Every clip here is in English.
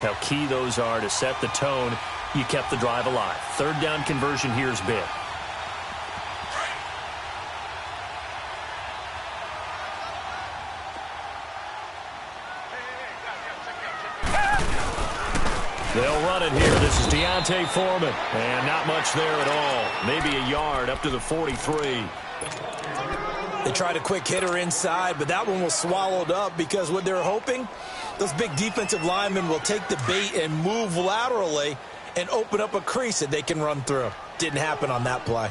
How key those are to set the tone. You kept the drive alive. Third down conversion here is big. They'll run it here. This is Deontay Foreman. And not much there at all. Maybe a yard up to the 43. They tried a quick hitter inside, but that one was swallowed up because what they're hoping, those big defensive linemen will take the bait and move laterally and open up a crease that they can run through. Didn't happen on that play.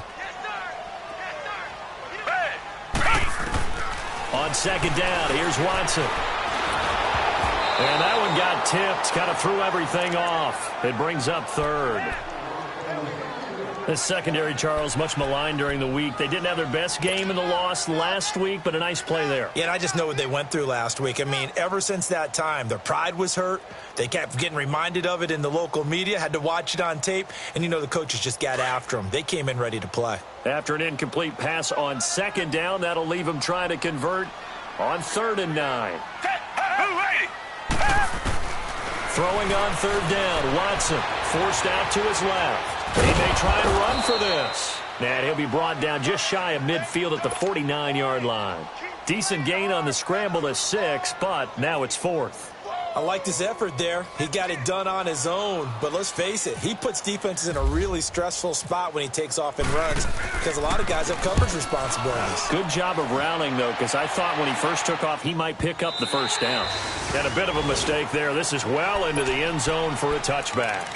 On second down, here's Watson. And that one got tipped, kind of threw everything off. It brings up third. This secondary, Charles, much maligned during the week. They didn't have their best game in the loss last week, but a nice play there. Yeah, and I just know what they went through last week. I mean, ever since that time, their pride was hurt. They kept getting reminded of it in the local media, had to watch it on tape, and you know the coaches just got after them. They came in ready to play. After an incomplete pass on second down, that'll leave them trying to convert on 3rd and 9. Throwing on 3rd down, Watson forced out to his left. He may try and run for this. And he'll be brought down just shy of midfield at the 49-yard line. Decent gain on the scramble to 6, but now it's 4th. I liked his effort there. He got it done on his own. But let's face it, he puts defenses in a really stressful spot when he takes off and runs because a lot of guys have coverage responsibilities. Good job of rallying, though, because I thought when he first took off, he might pick up the first down. And a bit of a mistake there. This is well into the end zone for a touchback.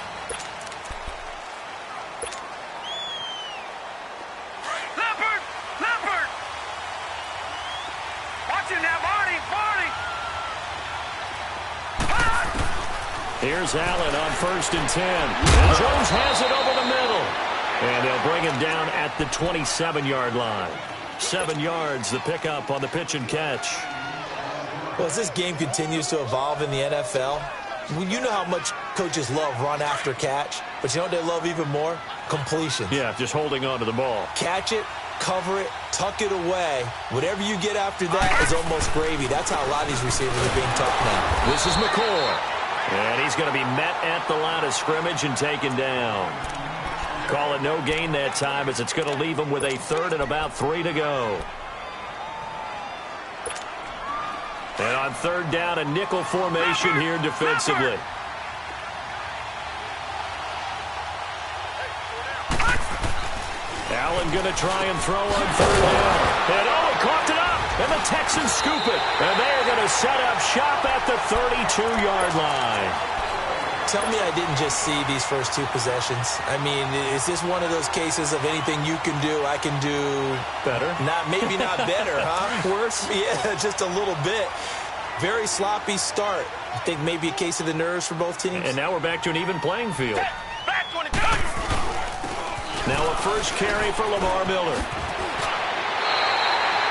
Here's Allen on 1st and 10. And Jones has it over the middle. And they'll bring him down at the 27-yard line. 7 yards, the pickup on the pitch and catch. Well, as this game continues to evolve in the NFL, you know how much coaches love run after catch, but you know what they love even more? Completions. Yeah, just holding on to the ball. Catch it, cover it, tuck it away. Whatever you get after that is almost gravy. That's how a lot of these receivers are being taught now. This is McCoy. And he's going to be met at the line of scrimmage and taken down. Call it no gain that time as it's going to leave him with a 3rd and about 3 to go. And on 3rd down, a nickel formation here defensively. Allen going to try and throw on 3rd down. And he caught it up. And the Texans scoop it. And they're going to set up shop at the 32-yard line. Tell me I didn't just see these first 2 possessions. I mean, is this one of those cases of anything you can do, I can do better? Maybe not better, huh? Worse? Yeah, just a little bit. Very sloppy start. I think maybe a case of the nerves for both teams. And now we're back to an even playing field. Now a first carry for Lamar Miller.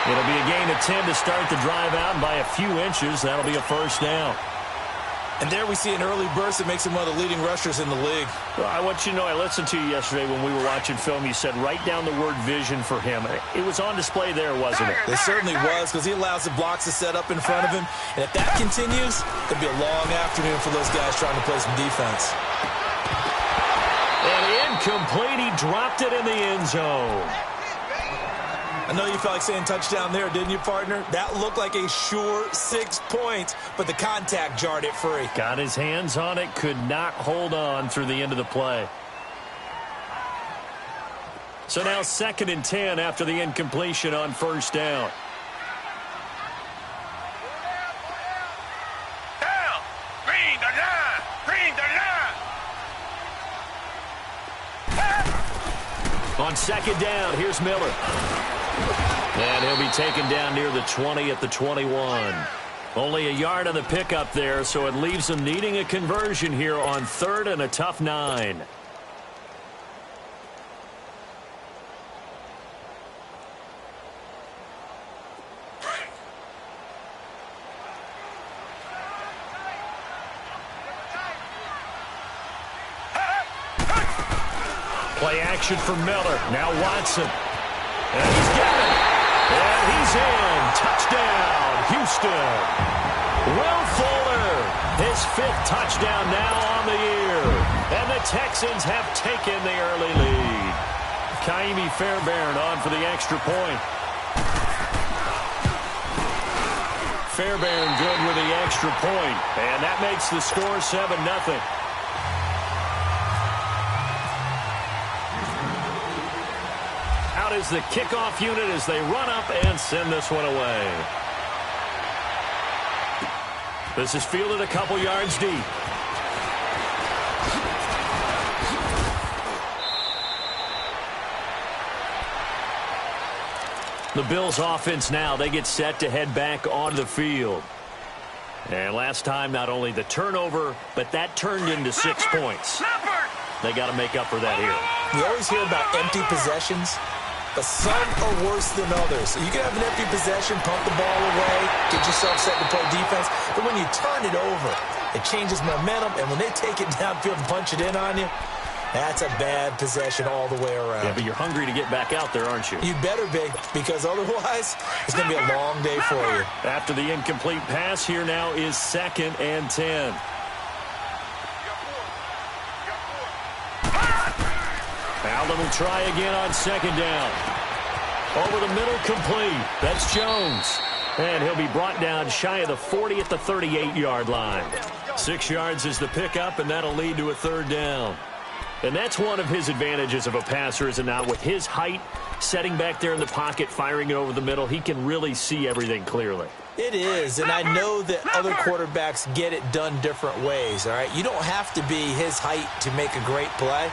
It'll be a gain of 10 to start the drive out, and by a few inches, that'll be a first down. And there we see an early burst that makes him one of the leading rushers in the league. Well, I want you to know, I listened to you yesterday when we were watching film. You said write down the word vision for him. It was on display there, wasn't it? It certainly was, because he allows the blocks to set up in front of him. And if that continues, it'll be a long afternoon for those guys trying to play some defense. And incomplete. He dropped it in the end zone. I know you felt like saying touchdown there, didn't you, partner? That looked like a sure 6 points, but the contact jarred it free. Got his hands on it, could not hold on through the end of the play. So now 2nd and 10 after the incompletion on 1st down. On 2nd down, here's Miller. And he'll be taken down near the 20 at the 21. Only a yard on the pickup there, so it leaves them needing a conversion here on 3rd and a tough 9. Play action for Miller. Now Watson. And he's got it. And he's in. Touchdown, Houston. Will Fuller, his 5th touchdown now on the year. And the Texans have taken the early lead. Kaimi Fairbairn on for the extra point. Fairbairn good with the extra point. And that makes the score 7-0. Out is the kickoff unit as they run up and send this one away. This is fielded a couple yards deep. The Bills offense now, they get set to head back onto the field. And last time, not only the turnover, but that turned into 6 points. They got to make up for that here. You always hear about empty possessions, but some are worse than others. You can have an empty possession, pump the ball away, get yourself set to play defense, but when you turn it over, it changes momentum, and when they take it downfield and punch it in on you, that's a bad possession all the way around. Yeah, but you're hungry to get back out there, aren't you? You better be, because otherwise, it's going to be a long day for you. After the incomplete pass, here now is 2nd and 10. Allen will try again on 2nd down. Over the middle, complete. That's Jones. And he'll be brought down shy of the 40 at the 38-yard line. 6 yards is the pickup, and that'll lead to a 3rd down. And that's one of his advantages of a passer, is it not? With his height, setting back there in the pocket, firing it over the middle, he can really see everything clearly. It is, and I know that other quarterbacks get it done different ways, all right? You don't have to be his height to make a great play.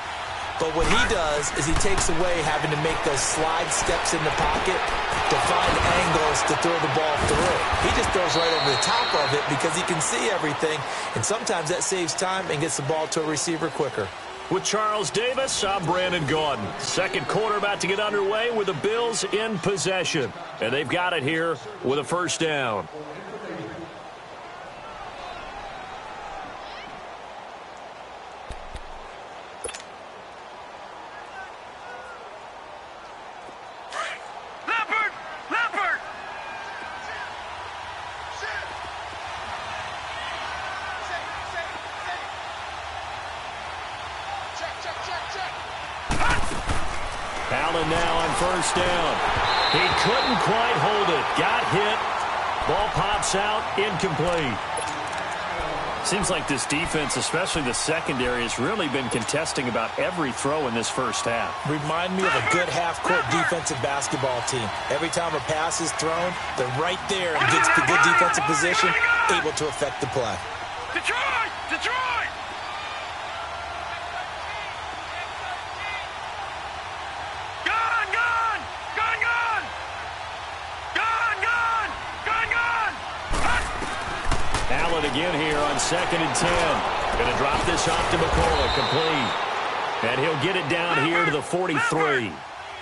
But what he does is he takes away having to make those slide steps in the pocket to find angles to throw the ball through. He just throws right over the top of it because he can see everything, and sometimes that saves time and gets the ball to a receiver quicker. With Charles Davis, I'm Brandon Gaudin. 2nd quarter about to get underway with the Bills in possession. And they've got it here with a 1st down. Allen now on 1st down. He couldn't quite hold it. Got hit. Ball pops out. Incomplete. Seems like this defense, especially the secondary, has really been contesting about every throw in this first half. Remind me of a good half-court defensive basketball team. Every time a pass is thrown, they're right there in good defensive position, able to affect the play. Detroit! Detroit! Allen again here on 2nd and 10. Going to drop this off to McCullough, complete. And he'll get it down here to the 43.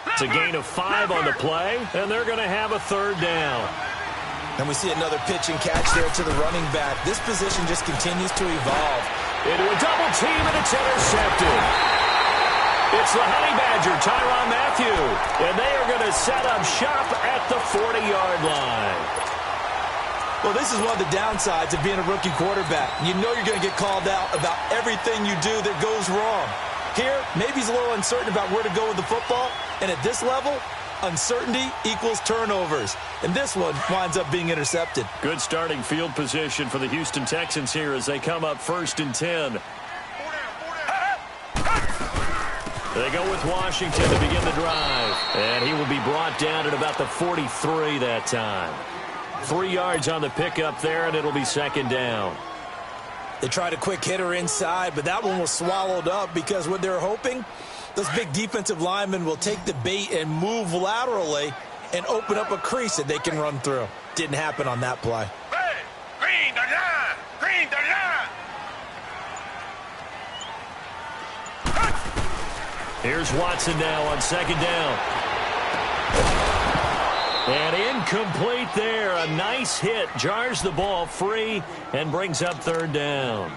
It's a gain of 5 on the play, and they're going to have a 3rd down. And we see another pitch and catch there to the running back. This position just continues to evolve. Into a double team, and it's intercepted. It's the Honey Badger, Tyrann Mathieu. And they are going to set up shop at the 40-yard line. Well, this is one of the downsides of being a rookie quarterback. You know you're going to get called out about everything you do that goes wrong. Here, maybe he's a little uncertain about where to go with the football. And at this level, uncertainty equals turnovers. And this one winds up being intercepted. Good starting field position for the Houston Texans here as they come up 1st and 10. They go with Washington to begin the drive. And he will be brought down at about the 43 that time. 3 yards on the pickup there, and it'll be 2nd down. They tried a quick hitter inside, but that one was swallowed up because what they're hoping, those big defensive linemen will take the bait and move laterally and open up a crease that they can run through. Didn't happen on that play. Hey, green the line! Green the line! Here's Watson now on 2nd down. And incomplete there. A nice hit. Jars the ball free and brings up 3rd down.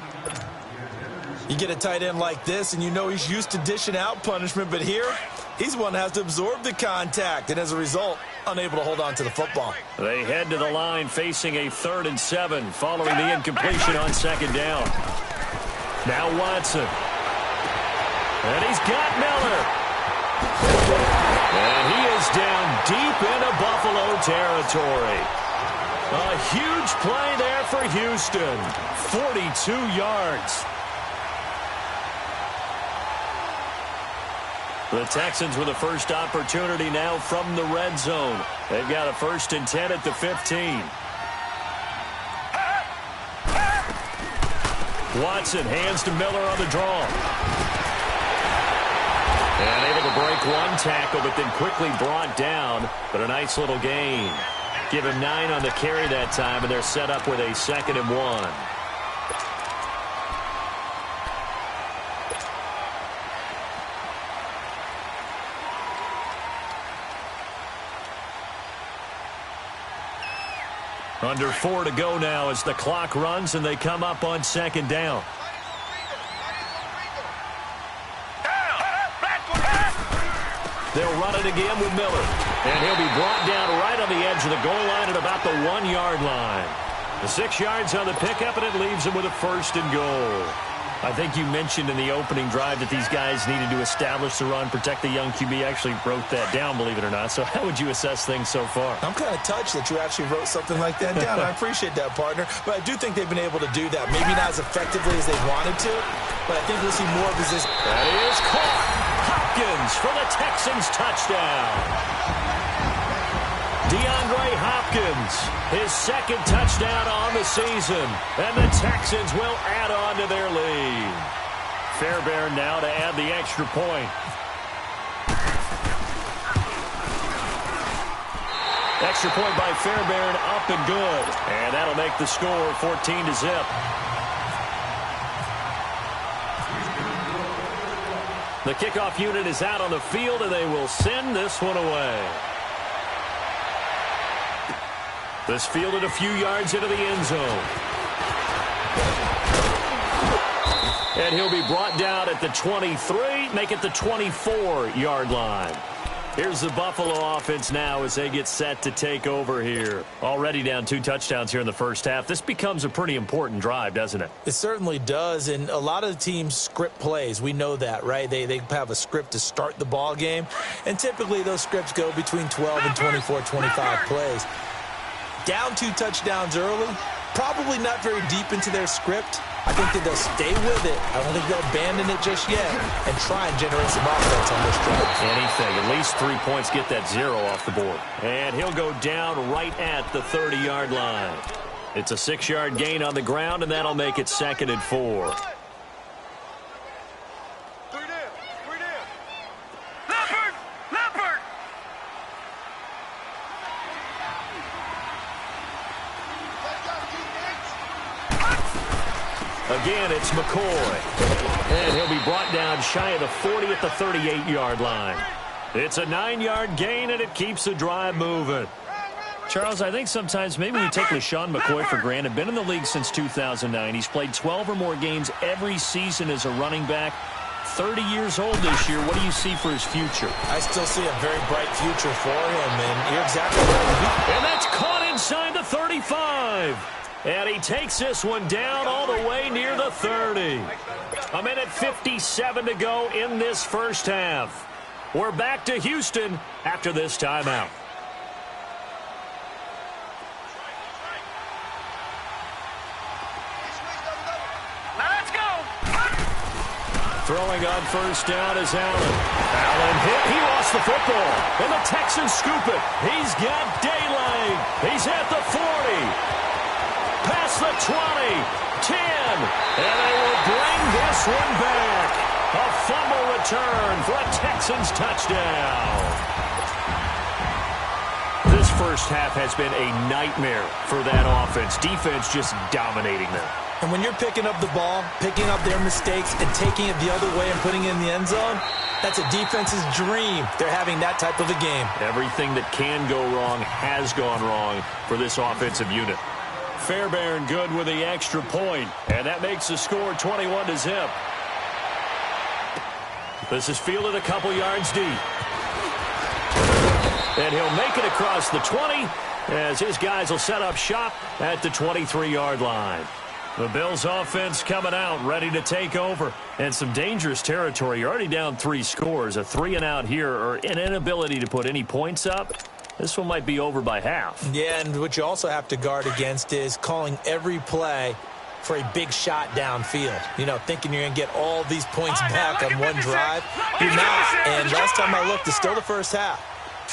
You get a tight end like this, and you know he's used to dishing out punishment, but here, he's one that has to absorb the contact. And as a result, unable to hold on to the football. They head to the line facing a 3rd and 7 following the incompletion on 2nd down. Now Watson. And he's got Miller. And he is down deep into Buffalo territory. A huge play there for Houston. 42 yards. The Texans with the first opportunity now from the red zone. They've got a 1st and 10 at the 15. Watson hands to Miller on the draw. And able to break one tackle, but then quickly brought down. But a nice little gain. Give him 9 on the carry that time, and they're set up with a 2nd and 1. Under 4 to go now as the clock runs and they come up on 2nd down. They'll run it again with Miller. And he'll be brought down right on the edge of the goal line at about the 1-yard line. The 6 yards on the pickup, and it leaves him with a 1st and goal. I think you mentioned in the opening drive that these guys needed to establish the run, protect the young QB. Actually wrote that down, believe it or not. So how would you assess things so far? I'm kind of touched that you actually wrote something like that down. I appreciate that, partner. But I do think they've been able to do that. Maybe not as effectively as they wanted to, but I think we'll see more of this. That is caught. Hopkins for the Texans touchdown. DeAndre Hopkins, his 2nd touchdown on the season, and the Texans will add on to their lead. Fairbairn now to add the extra point. Extra point by Fairbairn, up and good, and that'll make the score 14 to zip. The kickoff unit is out on the field, and they will send this one away. This fielded a few yards into the end zone. And he'll be brought down at the 23, make it the 24-yard line. Here's the Buffalo offense now as they get set to take over here. Already down 2 touchdowns here in the first half. This becomes a pretty important drive, doesn't it? It certainly does, and a lot of the teams script plays. We know that, right? They have a script to start the ball game, and typically those scripts go between 12 and 24, 25 plays. Down 2 touchdowns early, probably not very deep into their script. I think that they'll stay with it. I don't think they'll abandon it just yet and try and generate some offense on this drive. Anything. At least 3 points, get that 0 off the board. And he'll go down right at the 30-yard line. It's a 6-yard gain on the ground, and that'll make it 2nd and 4. Again, it's McCoy. And he'll be brought down shy of the 40 at the 38-yard line. It's a 9-yard gain, and it keeps the drive moving. Charles, I think sometimes maybe we take LaShawn McCoy for granted. Been in the league since 2009. He's played 12 or more games every season as a running back. 30 years old this year. What do you see for his future? I still see a very bright future for him, and you're exactly right. And that's caught inside the 35. And he takes this one down all the way near the 30. A minute 57 to go in this first half. We're back to Houston after this timeout. Let's go. Throwing on first down is Allen. Allen hit. He lost the football. And the Texans scoop it. He's got daylight. He's at the 40. Past the 20, 10, and they will bring this one back. A fumble return for a Texans touchdown. This first half has been a nightmare for that offense. Defense just dominating them. And when you're picking up the ball, picking up their mistakes, and taking it the other way and putting it in the end zone, that's a defense's dream. They're having that type of a game. Everything that can go wrong has gone wrong for this offensive unit. Fairbairn good with the extra point, and that makes the score 21 to zip. This is fielded a couple yards deep. And he'll make it across the 20 as his guys will set up shop at the 23-yard line. The Bills offense coming out, ready to take over. And some dangerous territory. You're already down 3 scores. A 3-and-out here or an inability to put any points up. This one might be over by half. Yeah, and what you also have to guard against is calling every play for a big shot downfield. You know, thinking you're going to get all these points back on one drive. You're not. And last time I looked, it's still the first half.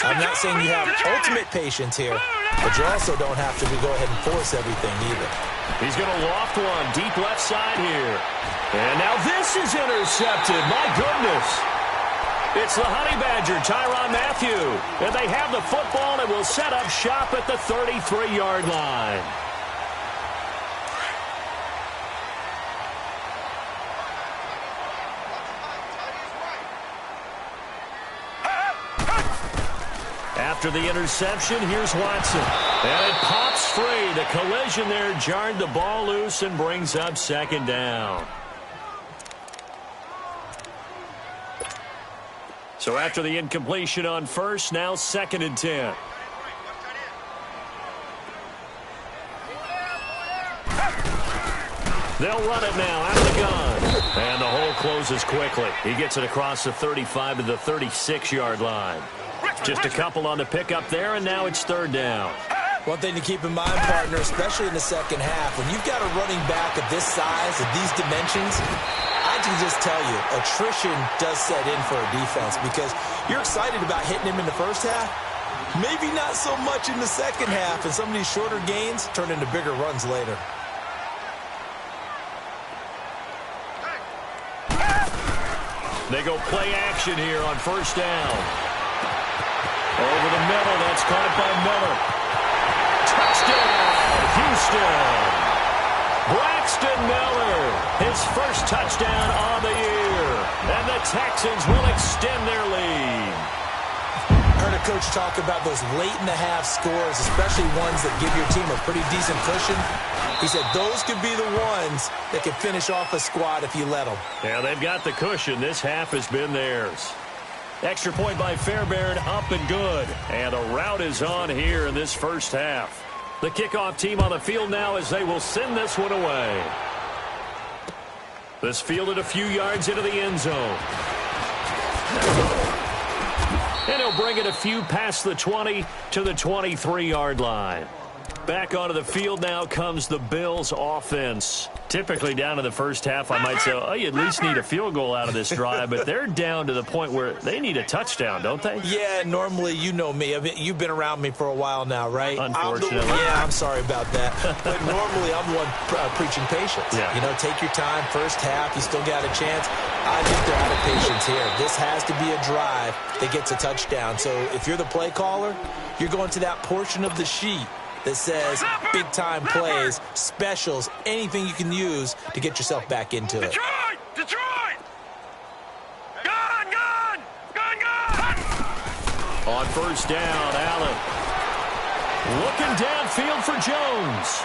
I'm not saying you have ultimate patience here, but you also don't have to go ahead and force everything either. He's going to loft one deep left side here. And now this is intercepted. My goodness. It's the Honey Badger, Tyrann Mathieu. And they have the football and will set up shop at the 33-yard line. After the interception, here's Watson. And it pops free. The collision there jarred the ball loose and brings up second down. So after the incompletion on first, now 2nd and 10. They'll run it now out of the gun. And the hole closes quickly. He gets it across the 35 to the 36-yard line. Just a couple on the pickup there, and now it's 3rd down. One thing to keep in mind, partner, especially in the second half, when you've got a running back of this size, of these dimensions, I can just tell you, attrition does set in for a defense because you're excited about hitting him in the first half. Maybe not so much in the second half, and some of these shorter gains turn into bigger runs later. They go play action here on 1st down. Over the middle, that's caught by Miller. Touchdown, Houston. Braxton Miller, his first touchdown of the year. And the Texans will extend their lead. I heard a coach talk about those late-in-the-half scores, especially ones that give your team a pretty decent cushion. He said those could be the ones that could finish off a squad if you let them. Yeah, they've got the cushion. This half has been theirs. Extra point by Fairbairn, up and good. And a rout is on here in this first half. The kickoff team on the field now as they will send this one away. This fielded a few yards into the end zone. And he'll bring it a few past the 20 to the 23-yard line. Back onto the field now comes the Bills offense. Typically down in the first half, I might say, oh, you at least need a field goal out of this drive, but they're down to the point where they need a touchdown, don't they? Yeah, normally, you know me. I mean, you've been around me for a while now, right? Unfortunately. I'm sorry about that. But normally, I'm the one preaching patience. Yeah. You know, take your time. First half, you still got a chance. I think they're out of patience here. This has to be a drive that gets a touchdown. So if you're the play caller, you're going to that portion of the sheet that says big-time plays, specials, anything you can use to get yourself back into it. Detroit! Gun, gun! Gun, gun! On 1st down, Allen. Looking downfield for Jones.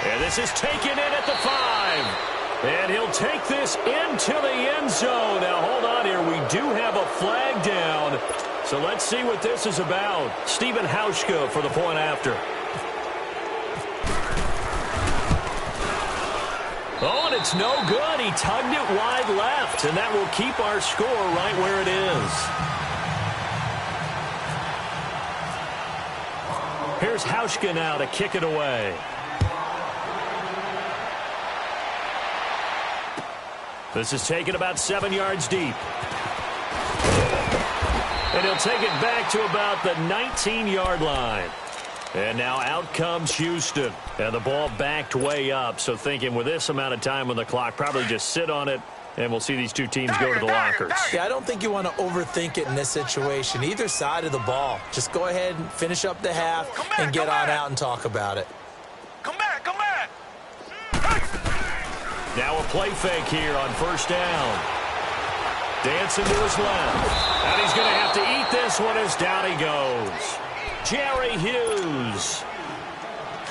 And this is taken in at the 5. And he'll take this into the end zone. Now, hold on here. We do have a flag down. So let's see what this is about. Stephen Hauschka for the point after. Oh, and it's no good. He tugged it wide left, and that will keep our score right where it is. Here's Hauschka now to kick it away. This is taken about 7 yards deep. And he'll take it back to about the 19-yard line. And now out comes Houston. And the ball backed way up. So thinking with this amount of time on the clock, probably just sit on it, and we'll see these two teams go to the lockers. Yeah, I don't think you want to overthink it in this situation. Either side of the ball. Just go ahead and finish up the half and get on out and talk about it. Come back, come back! Now a play fake here on 1st down. Dancing to his left. And he's going to have to eat this one as down he goes. Jerry Hughes.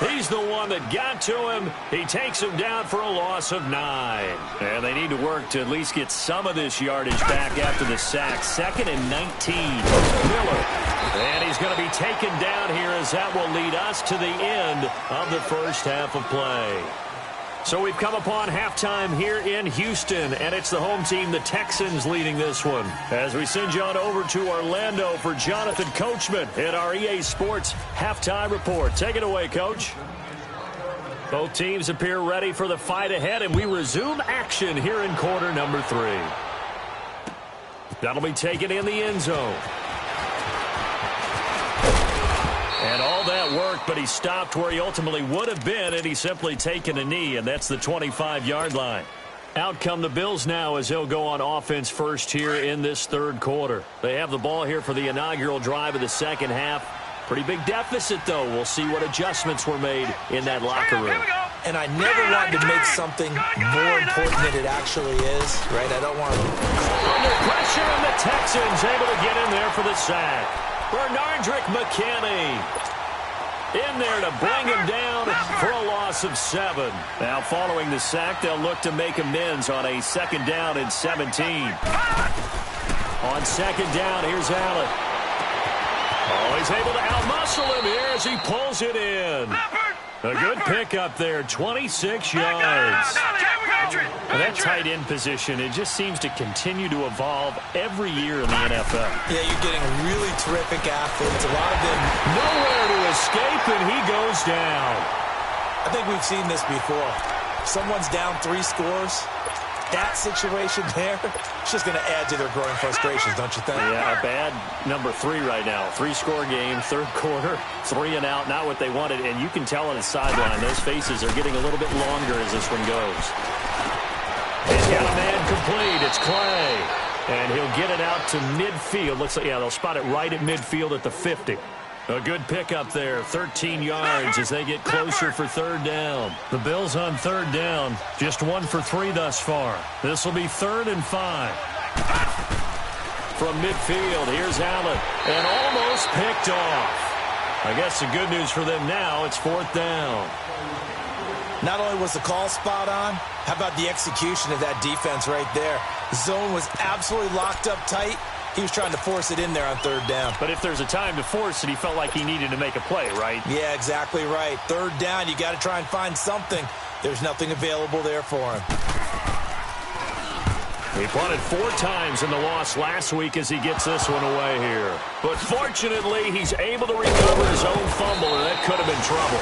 He's the one that got to him. He takes him down for a loss of 9. And they need to work to at least get some of this yardage back after the sack. 2nd and 19. Miller. And he's going to be taken down here as that will lead us to the end of the first half of play. So we've come upon halftime here in Houston, and it's the home team, the Texans, leading this one. As we send you on over to Orlando for Jonathan Coachman at our EA Sports Halftime Report. Take it away, Coach. Both teams appear ready for the fight ahead, and we resume action here in quarter number 3. That'll be taken in the end zone. And all that worked, but he stopped where he ultimately would have been, and he's simply taken a knee, and that's the 25-yard line. Out come the Bills now as they'll go on offense first here in this third quarter. They have the ball here for the inaugural drive of the second half. Pretty big deficit, though. We'll see what adjustments were made in that locker room. And I never wanted to make something more important than it actually is, right? I don't want to... Under pressure, and the Texans able to get in there for the sack. Bernardrick McKinney in there to bring him down for a loss of 7. Now, following the sack, they'll look to make amends on a 2nd down and 17. On 2nd down, here's Allen. Oh, he's able to outmuscle him here as he pulls it in. A good pickup there, 26 yards. And that tight end position, it just seems to continue to evolve every year in the NFL. Yeah, you're getting really terrific athletes. A lot of them nowhere to escape, and he goes down. I think we've seen this before. Someone's down 3 scores. That situation there, it's just going to add to their growing frustrations, don't you think? Yeah, a bad number 3 right now. 3-score game, third quarter, 3 and out, not what they wanted. And you can tell on the sideline, those faces are getting a little bit longer as this one goes. He's got a man complete. It's Clay. And he'll get it out to midfield. Looks like, yeah, they'll spot it right at midfield at the 50. A good pickup there, 13 yards as they get closer for 3rd down. The Bills on 3rd down, just 1 for 3 thus far. This will be 3rd and 5. From midfield, here's Allen, and almost picked off. I guess the good news for them now, it's 4th down. Not only was the call spot on, how about the execution of that defense right there? The zone was absolutely locked up tight. He was trying to force it in there on 3rd down. But if there's a time to force it, he felt like he needed to make a play, right? Yeah, exactly right. 3rd down, you got to try and find something. There's nothing available there for him. He punted 4 times in the loss last week as he gets this one away here. But fortunately, he's able to recover his own fumble, and that could have been trouble.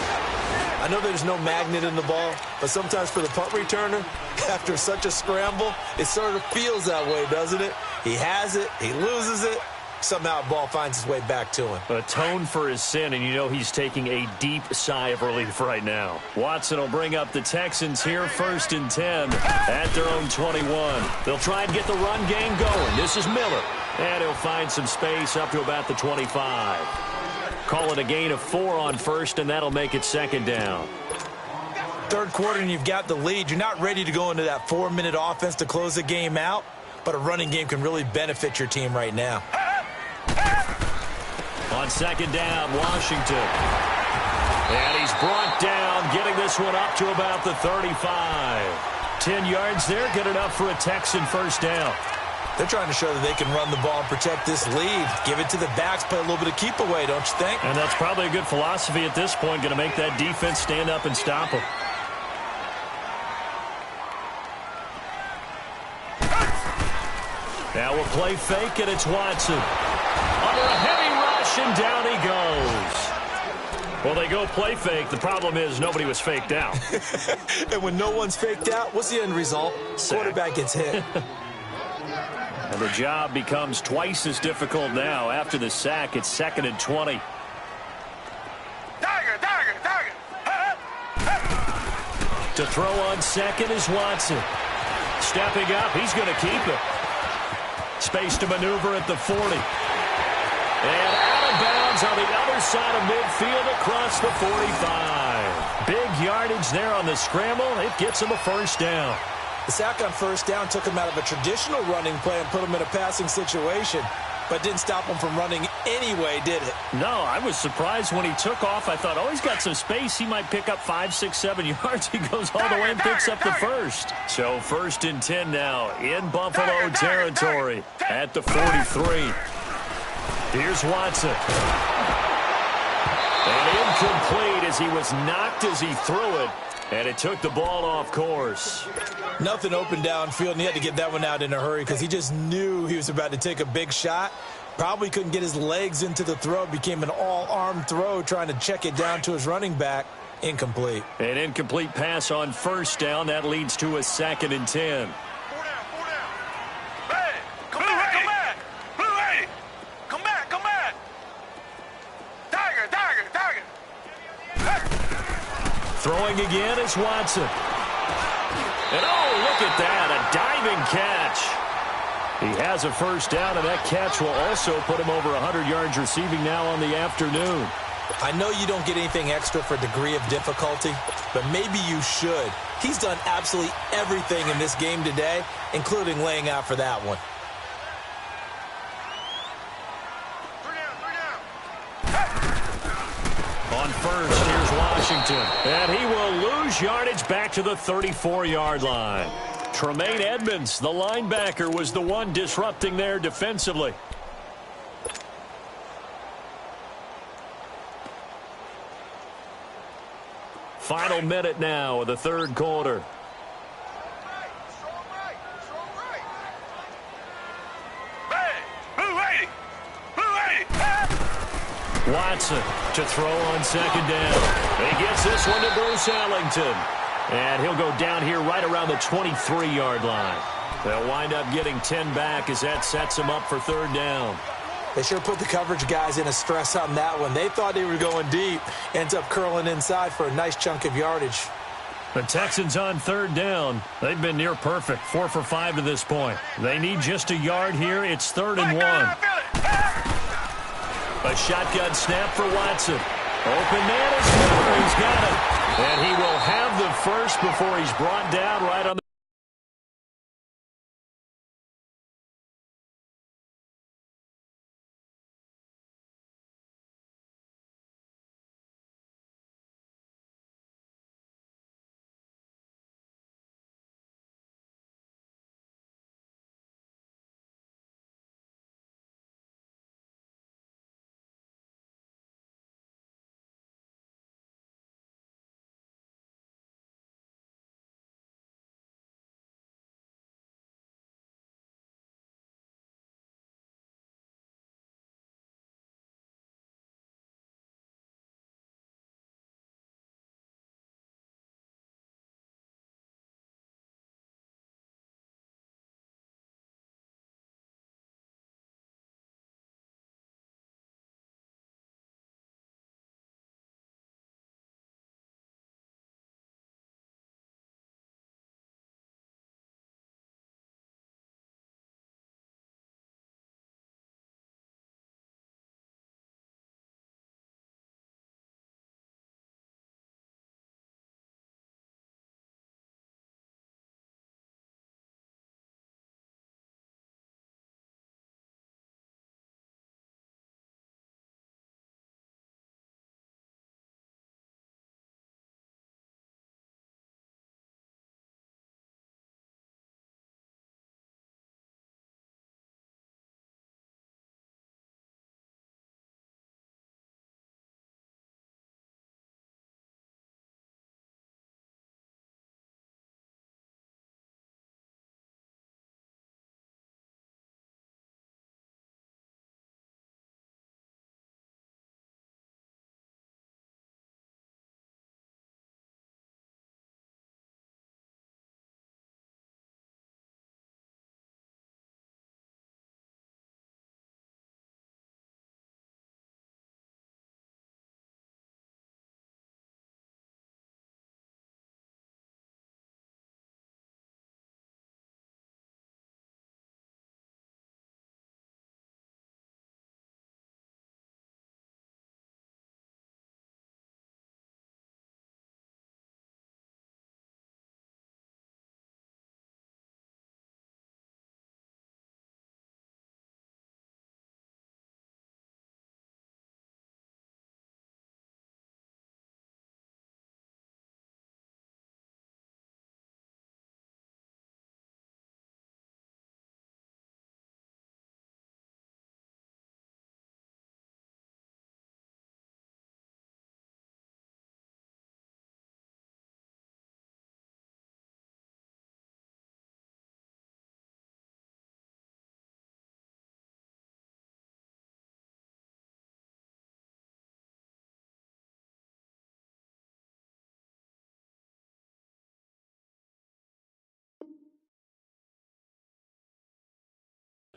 I know there's no magnet in the ball, but sometimes for the punt returner, after such a scramble, it sort of feels that way, doesn't it? He has it, he loses it, somehow the ball finds its way back to him. Atone for his sin, and you know he's taking a deep sigh of relief right now. Watson will bring up the Texans here, 1st and 10 at their own 21. They'll try and get the run game going. This is Miller, and he'll find some space up to about the 25. Call it a gain of 4 on 1st, and that'll make it 2nd down. 3rd quarter, and you've got the lead. You're not ready to go into that 4-minute offense to close the game out, but a running game can really benefit your team right now. On 2nd down, Washington. And he's brought down, getting this one up to about the 35. 10 yards there, good enough for a Texan 1st down. They're trying to show that they can run the ball and protect this lead. Give it to the backs, play a little bit of keep away, don't you think? And that's probably a good philosophy at this point, going to make that defense stand up and stop them. Now we'll play fake, and it's Watson. Under a heavy rush, and down he goes. Well, they go play fake. The problem is nobody was faked out. And when no one's faked out, what's the end result? Sack. Quarterback gets hit. And the job becomes twice as difficult now. After the sack, it's 2nd and 20. Tiger! To throw on 2nd is Watson. Stepping up, he's going to keep it. Space to maneuver at the 40. And out of bounds on the other side of midfield across the 45. Big yardage there on the scramble. It gets him a 1st down. The sack on 1st down took him out of a traditional running play and put him in a passing situation. but didn't stop him from running anyway, did it? No, I was surprised when he took off. I thought, oh, he's got some space. He might pick up 5, 6, 7 yards. He goes all the way and picks up the first. So 1st and 10 now in Buffalo territory at the 43. Here's Watson. And incomplete as he was knocked as he threw it. And it took the ball off course. Nothing open downfield, and he had to get that one out in a hurry because he just knew he was about to take a big shot. Probably couldn't get his legs into the throw. Became an all-arm throw trying to check it down to his running back. Incomplete. An incomplete pass on 1st down. That leads to a 2nd and 10. 4 down. Hey, come back. Blue 80. Come back. Tiger. Throwing again is Watson. And oh, look at that, a diving catch. He has a 1st down, and that catch will also put him over 100 yards receiving now on the afternoon. I know you don't get anything extra for degree of difficulty, but maybe you should. He's done absolutely everything in this game today, including laying out for that one. 3 down. On 1st, here's Washington. And he will lose yardage back to the 34-yard line. Tremaine Edmonds, the linebacker, was the one disrupting there defensively. Final minute now of the 3rd quarter. Watson to throw on 2nd down. He gets this one to Bruce Ellington. And he'll go down here right around the 23-yard line. They'll wind up getting 10 back as that sets him up for 3rd down. They sure put the coverage guys in a stress on that one. They thought they were going deep. Ends up curling inside for a nice chunk of yardage. The Texans on 3rd down. They've been near perfect. 4 for 5 to this point. They need just a yard here. It's 3rd and 1. A shotgun snap for Watson. Open man is Miller. He's got it. And he will have the first before he's brought down right on the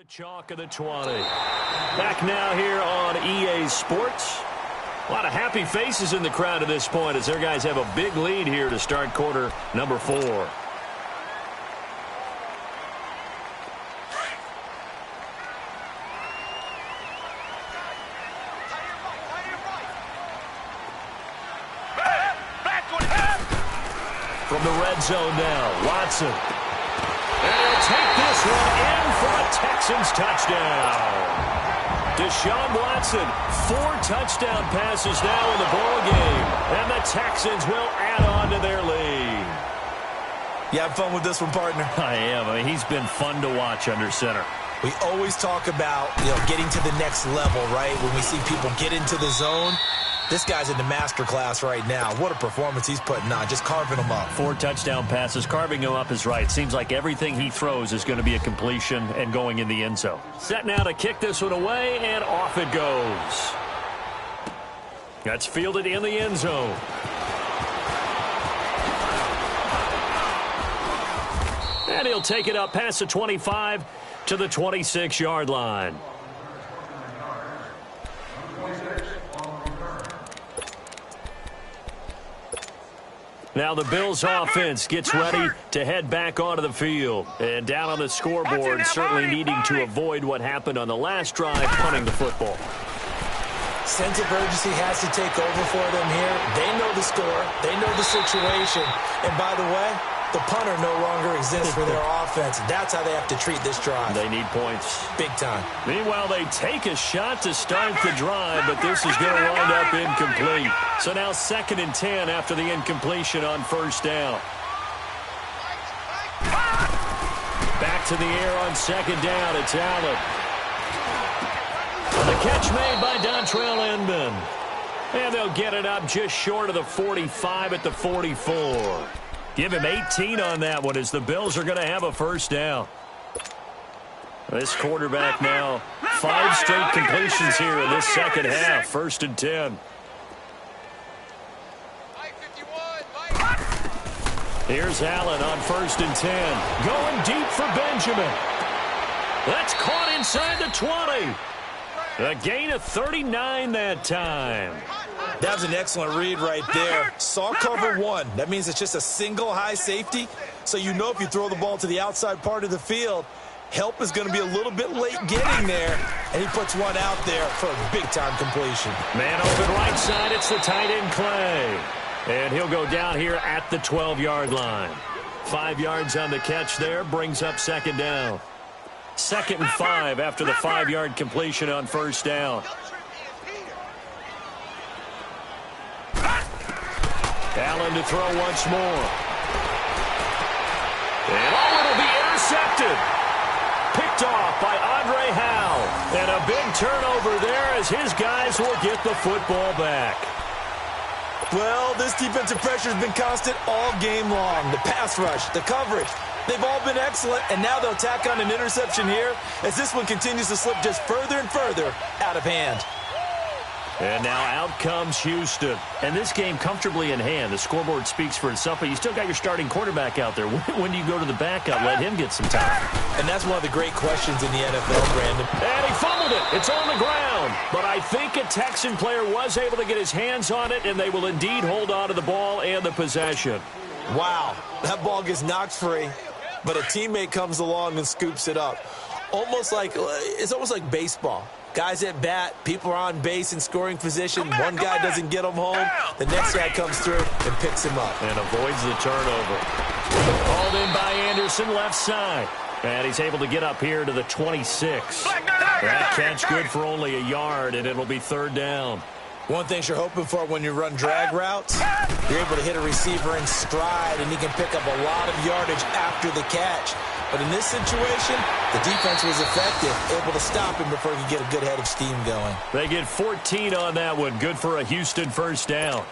The chalk of the 20. Back now here on EA Sports. A lot of happy faces in the crowd at this point as their guys have a big lead here to start quarter number 4. From the red zone now, Watson. And he'll take this one in for a Texans touchdown. Deshaun Watson, 4 touchdown passes now in the ballgame. And the Texans will add on to their lead. You have fun with this one, partner? I am. I mean, he's been fun to watch under center. We always talk about, getting to the next level, right? When we see people get into the zone. This guy's in the master class right now. What a performance he's putting on, just carving them up. 4 touchdown passes. Carving him up is right. Seems like everything he throws is going to be a completion and going in the end zone. Set now to kick this one away, and off it goes. That's fielded in the end zone. And he'll take it up past the 25 to the 26-yard line. Now the Bills offense gets ready to head back onto the field. And down on the scoreboard, certainly needing to avoid what happened on the last drive, punting the football. Sense of urgency has to take over for them here. They know the score. They know the situation. And by the way, the punter no longer exists for their offense. That's how they have to treat this drive. They need points. Big time. Meanwhile, they take a shot to start the drive, but this is going to wind up incomplete. So now 2nd and 10 after the incompletion on first down. Back to the air on 2nd down. It's Allen. The catch made by Dontrell Inman. And they'll get it up just short of the 45 at the 44. Give him 18 on that one as the Bills are going to have a first down. This quarterback now, 5 straight completions here in this second half. 1st and 10. Here's Allen on 1st and 10. Going deep for Benjamin. That's caught inside the 20. A gain of 39 that time. That was an excellent read right there. Saw cover 1. That means it's just a single high safety. So you know if you throw the ball to the outside part of the field, help is going to be a little bit late getting there. And he puts one out there for a big-time completion. Man open right side. It's the tight end Clay. And he'll go down here at the 12-yard line. 5 yards on the catch there. Brings up 2nd down. 2nd and 5 after the 5-yard completion on first down. Allen to throw once more. And it'll be intercepted. Picked off by Andre Howe. And a big turnover there as his guys will get the football back. Well, this defensive pressure has been constant all game long. The pass rush, the coverage, they've all been excellent. And now they'll tack on an interception here as this one continues to slip just further and further out of hand. And now out comes Houston. And this game comfortably in hand. The scoreboard speaks for itself, but you still got your starting quarterback out there. When do you go to the backup? Let him get some time. And that's one of the great questions in the NFL, Brandon. And he fumbled it. It's on the ground. But I think a Texan player was able to get his hands on it, and they will indeed hold on to the ball and the possession. Wow. That ball gets knocked free, but a teammate comes along and scoops it up. It's almost like baseball. Guys at bat, people are on base in scoring position. One guy doesn't get him home. The next guy comes through and picks him up. And avoids the turnover. Called in by Anderson, left side. And he's able to get up here to the 26. That catch good for only a yard, and it'll be 3rd down. One thing you're hoping for when you run drag routes, you're able to hit a receiver in stride, and he can pick up a lot of yardage after the catch. But in this situation, the defense was effective, able to stop him before he could get a good head of steam going. They get 14 on that one. Good for a Houston first down.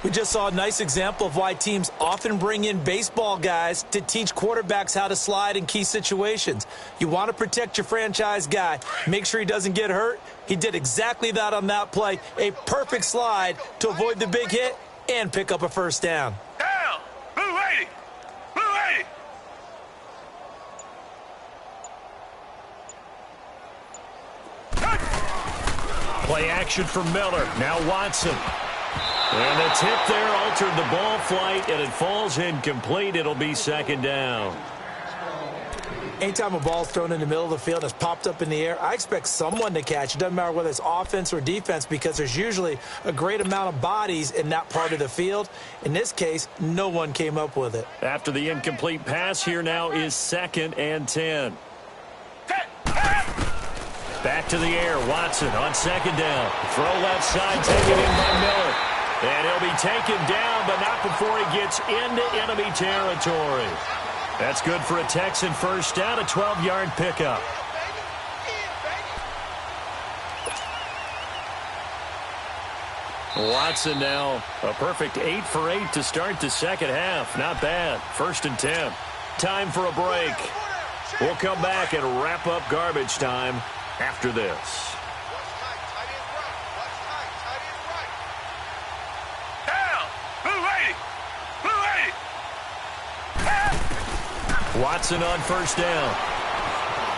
We just saw a nice example of why teams often bring in baseball guys to teach quarterbacks how to slide in key situations. You want to protect your franchise guy. Make sure he doesn't get hurt. He did exactly that on that play. A perfect slide to avoid the big hit and pick up a first down. Down! Blue 80! Blue 80! Play action for Miller. Now Watson. And the tip there altered the ball flight, and it falls incomplete. It'll be second down. Anytime a ball's thrown in the middle of the field and it's popped up in the air, I expect someone to catch. It doesn't matter whether it's offense or defense because there's usually a great amount of bodies in that part of the field. In this case, no one came up with it. After the incomplete pass, here now is 2nd and 10. Back to the air. Watson on 2nd down. Throw left side taken in by Miller. And he'll be taken down, but not before he gets into enemy territory. That's good for a Texan first down, a 12-yard pickup. Watson now a perfect 8 for 8 to start the second half. Not bad. 1st and 10. Time for a break. We'll come back and wrap up garbage time after this. Watson on 1st down.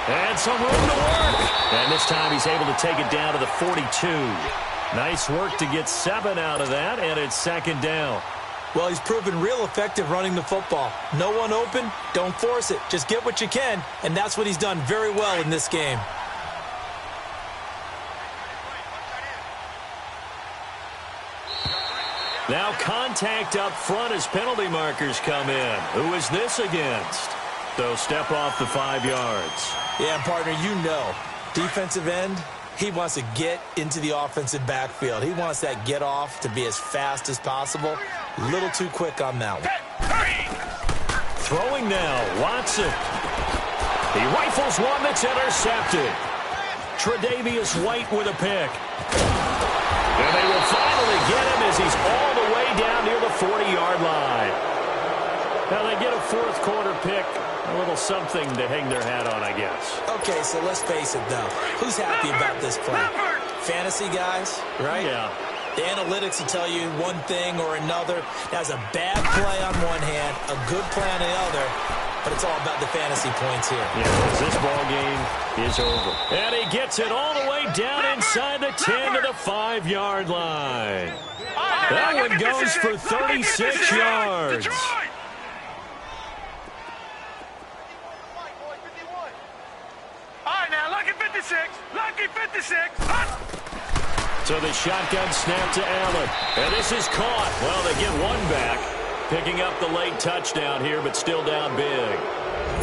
And some room to work. And this time he's able to take it down to the 42. Nice work to get 7 out of that, and it's 2nd down. Well, he's proven real effective running the football. No one open, don't force it. Just get what you can, and that's what he's done very well in this game. Now contact up front as penalty markers come in. Who is this against? So step off the 5 yards. Yeah, partner, you know, defensive end, he wants to get into the offensive backfield. He wants that get off to be as fast as possible. A little too quick on that one. Throwing now, Watson. He rifles one that's intercepted. Tre'Davious White with a pick. And they will finally get him as he's all the way down near the 40-yard line. Now they get a 4th quarter pick. A little something to hang their hat on, I guess. Okay, so let's face it, though. Who's happy about this play? Fantasy guys, right? Yeah. The analytics will tell you one thing or another. That's a bad play on one hand, a good play on the other, but it's all about the fantasy points here. Yeah, because this ball game is over. And he gets it all the way down inside the 10 to the 5-yard line. That one goes for 36 yards. Lucky 56. So the shotgun snap to Allen. And this is caught. Well, they get one back. Picking up the late touchdown here, but still down big.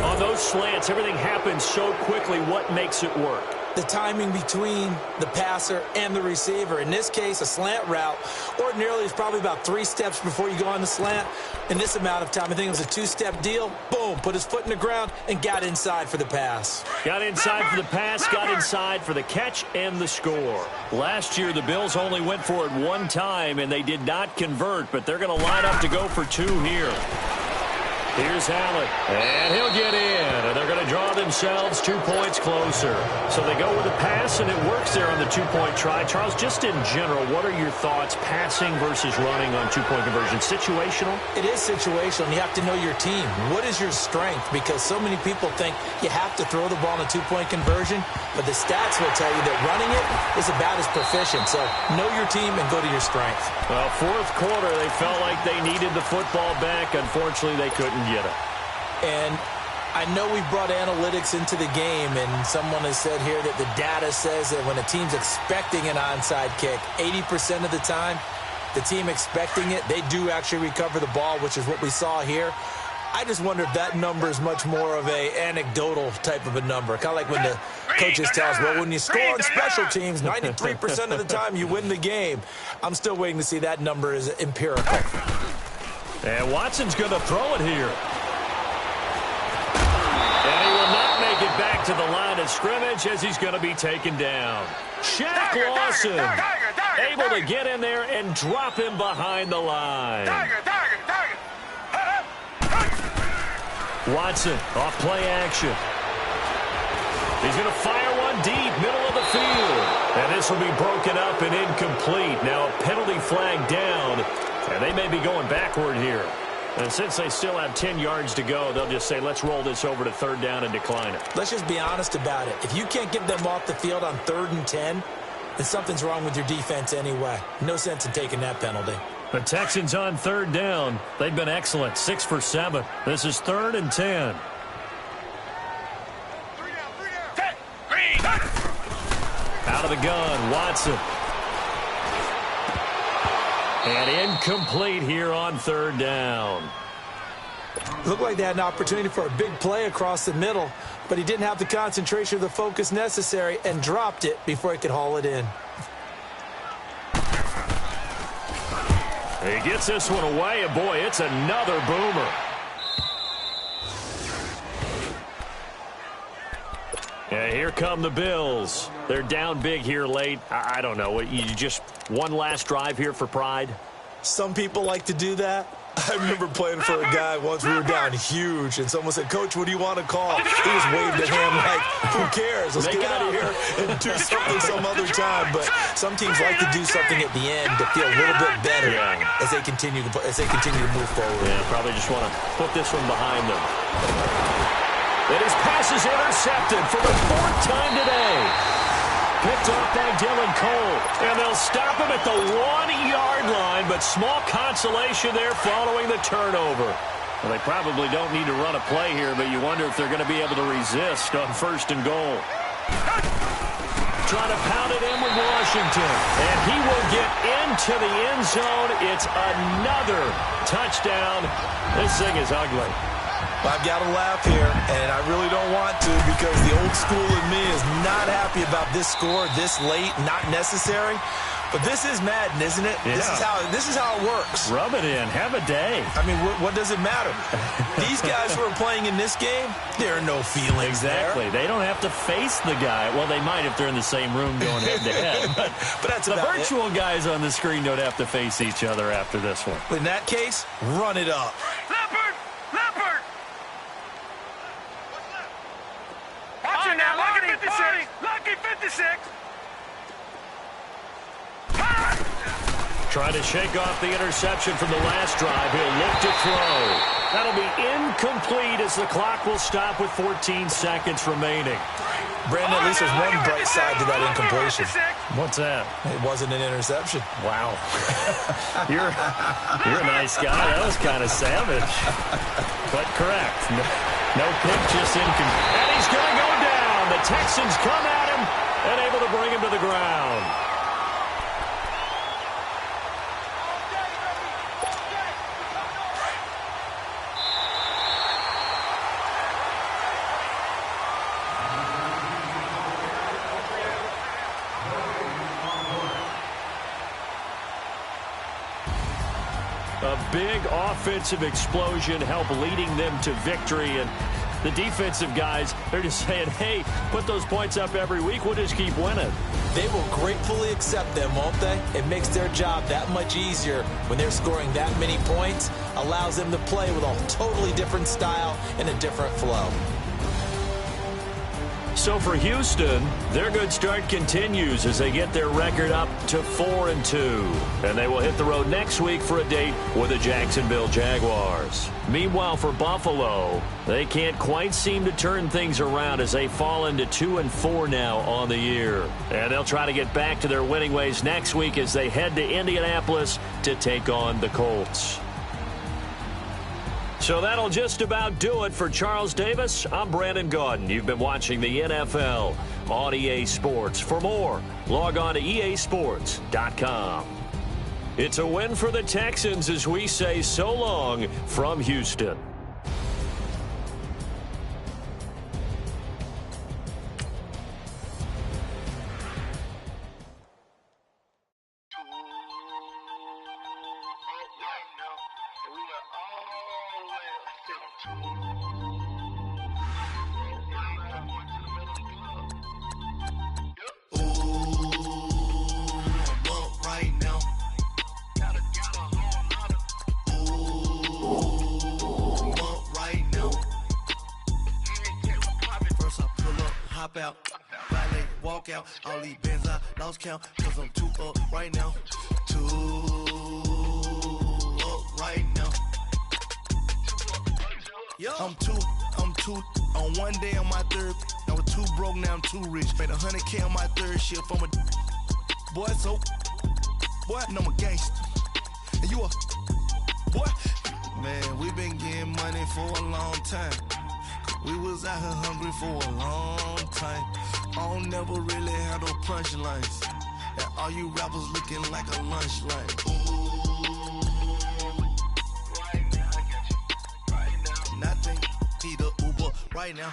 On those slants, everything happens so quickly. What makes it work? The timing between the passer and the receiver. In this case, a slant route ordinarily is probably about 3 steps before you go on the slant. In this amount of time, I think it was a 2-step deal. Boom, put his foot in the ground and got inside for the pass. Got inside for the pass, got inside for the catch and the score. Last year, the Bills only went for it 1 time, and they did not convert, but they're going to line up to go for 2 here. Here's Allen, and he'll get in, and they're going to draw themselves 2 points closer. So they go with a pass, and it works there on the 2-point try. Charles, just in general, what are your thoughts passing versus running on 2-point conversion? Situational? It is situational, and you have to know your team. What is your strength? Because so many people think you have to throw the ball in a 2-point conversion, but the stats will tell you that running it is about as proficient. So know your team and go to your strength. Well, 4th quarter, they felt like they needed the football back. Unfortunately, they couldn't get it. And I know we brought analytics into the game, and someone has said here that the data says that when a team's expecting an onside kick, 80% of the time, the team expecting it, they do actually recover the ball, which is what we saw here. I just wonder if that number is much more of a anecdotal type of a number. Kind of like when the coaches tell us, well, when you score on special teams, 93% of the time you win the game. I'm still waiting to see that number is empirical. And Watson's going to throw it here. And he will not make it back to the line of scrimmage as he's going to be taken down. Shaq Lawson able to get in there and drop him behind the line. Watson off play action. He's going to fire one deep, middle of the field. And this will be broken up and incomplete. Now a penalty flag down. And they may be going backward here. And since they still have 10 yards to go, they'll just say, let's roll this over to 3rd down and decline it. Let's just be honest about it. If you can't get them off the field on 3rd and 10, then something's wrong with your defense anyway. No sense in taking that penalty. The Texans on third down. They've been excellent, 6 for 7. This is 3rd and 10. Out of the gun, Watson. And incomplete here on 3rd down. Looked like they had an opportunity for a big play across the middle, but he didn't have the concentration or the focus necessary and dropped it before he could haul it in. He gets this one away, and boy, it's another boomer. And here come the Bills. They're down big here late. I don't know. You just one last drive here for pride? Some people like to do that. I remember playing for a guy once. We were down huge, and someone said, "Coach, what do you want to call?" He just waved at him like, "Who cares? Let's get out of here and do something some other time." But some teams like to do something at the end to feel a little bit better as they continue to move forward. Yeah, probably just want to put this one behind them. And his pass is intercepted for the 4th time today. Picked up by Dylan Cole, and they'll stop him at the 1-yard line, but small consolation there following the turnover. Well, they probably don't need to run a play here, but you wonder if they're going to be able to resist on 1st and goal. Trying to pound it in with Washington, and he will get into the end zone. It's another touchdown. This thing is ugly. I've got to laugh here, and I really don't want to because the old school in me is not happy about this score this late, not necessary. But this is Madden, isn't it? Yeah. This is how it works. Rub it in. Have a day. I mean, what does it matter? These guys who are playing in this game, there are no feelings Exactly. there. They don't have to face the guy. Well, they might if they're in the same room going head-to-head. But that's the virtual guys on the screen don't have to face each other after this one. In that case, run it up. Leopard! Watch it now, Lucky 56! Lucky 56! Trying to shake off the interception from the last drive. He'll look to throw. That'll be incomplete as the clock will stop with 14 seconds remaining. Brandon, at least there's one bright side to that incompletion. What's that? It wasn't an interception. Wow. You're a nice guy. That was kind of savage. But correct. No pick, just incomplete. And he's going to go down. The Texans come at him and able to bring him to the ground. A big offensive explosion helped leading them to victory. And the defensive guys, they're just saying, hey, put those points up every week. We'll just keep winning. They will gratefully accept them, won't they? It makes their job that much easier when they're scoring that many points. Allows them to play with a totally different style and a different flow. So for Houston, their good start continues as they get their record up to 4-2. And they will hit the road next week for a date with the Jacksonville Jaguars. Meanwhile, for Buffalo, they can't quite seem to turn things around as they fall into 2-4 now on the year. And they'll try to get back to their winning ways next week as they head to Indianapolis to take on the Colts. So that'll just about do it for Charles Davis. I'm Brandon Gaudin. You've been watching the NFL on EA Sports. For more, log on to easports.com. It's a win for the Texans as we say so long from Houston. Out, valet, walk out, all these bins I lost count, cause I'm too up right now, too up right now. I'm too, on one day on my third, I was too broke, now I'm too rich, made 100K on my third shift, I'm a boy, so, boy, and I'm a gangster. And you a, boy, man, we been getting money for a long time. We was out here hungry for a long time. I don't never really have no punchlines. And all you rappers looking like a lunch line. Right now, I got you. Right now. Nothing, need a Uber right now.